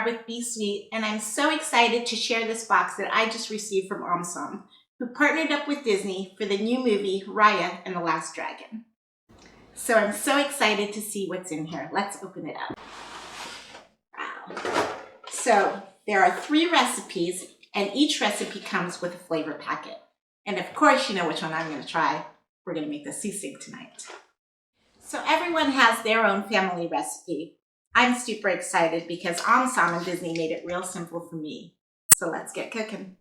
Barb with Be Sweet, and I'm so excited to share this box that I just received from Omsom, who partnered up with Disney for the new movie Raya and the Last Dragon. So I'm so excited to see what's in here. Let's open it up. Wow. So there are 3 recipes, and each recipe comes with a flavor packet. And of course, you know which one I'm going to try. We're going to make the sisig tonight. So everyone has their own family recipe. I'm super excited because Omsom and Disney made it real simple for me. So let's get cooking.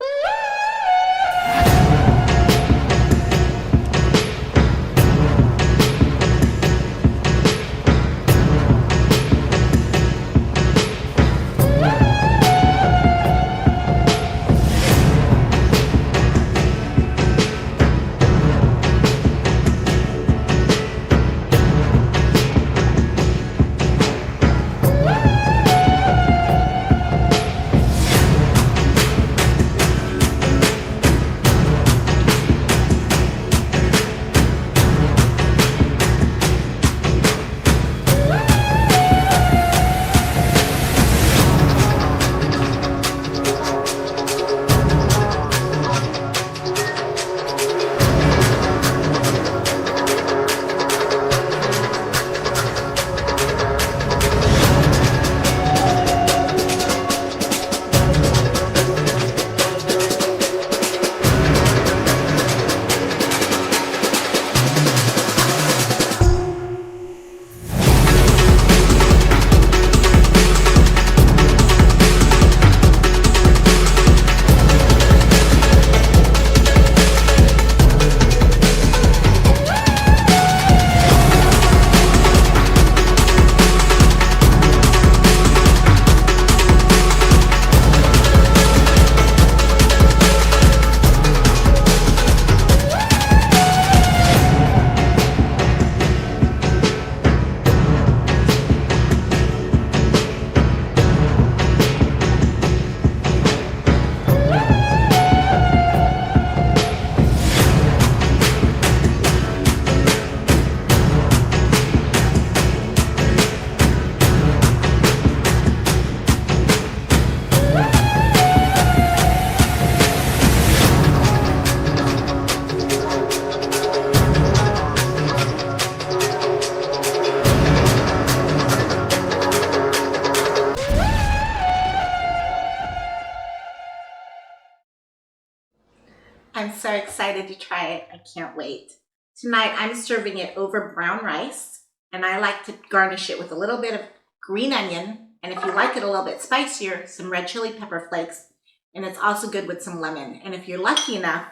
I'm so excited to try it. I can't wait. Tonight, I'm serving it over brown rice, and I like to garnish it with a little bit of green onion, and if you like it a little bit spicier, some red chili pepper flakes, and it's also good with some lemon. And if you're lucky enough,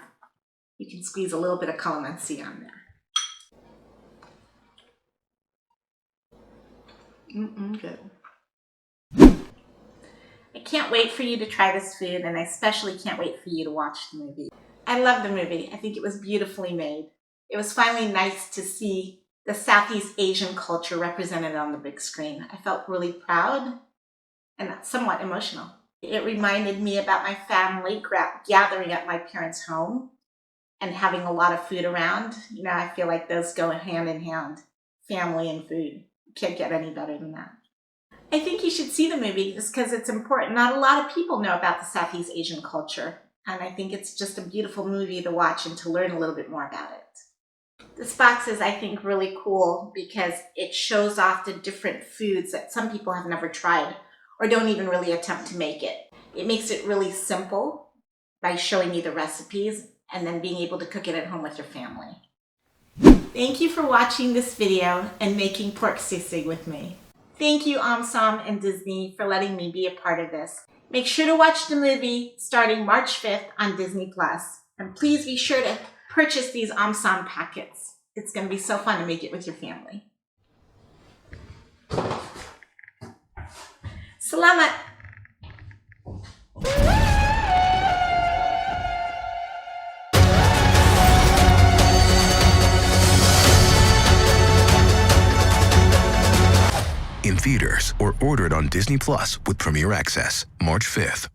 you can squeeze a little bit of calamansi on there. Good. I can't wait for you to try this food, and I especially can't wait for you to watch the movie. I love the movie. I think it was beautifully made. It was finally nice to see the Southeast Asian culture represented on the big screen. I felt really proud and somewhat emotional. It reminded me about my family gathering at my parents' home and having a lot of food around. You know, I feel like those go hand in hand, family and food. You can't get any better than that. I think you should see the movie just because it's important. Not a lot of people know about the Southeast Asian culture. And I think it's just a beautiful movie to watch and to learn a little bit more about it. This box is, I think, really cool because it shows off the different foods that some people have never tried or don't even really attempt to make it. It makes it really simple by showing you the recipes and then being able to cook it at home with your family. Thank you for watching this video and making pork sisig with me. Thank you, Omsom and Disney, for letting me be a part of this. Make sure to watch the movie starting March 5th on Disney+. And please be sure to purchase these Omsom packets. It's going to be so fun to make it with your family. Salamat! In theaters or ordered on Disney Plus with Premier Access, March 5th.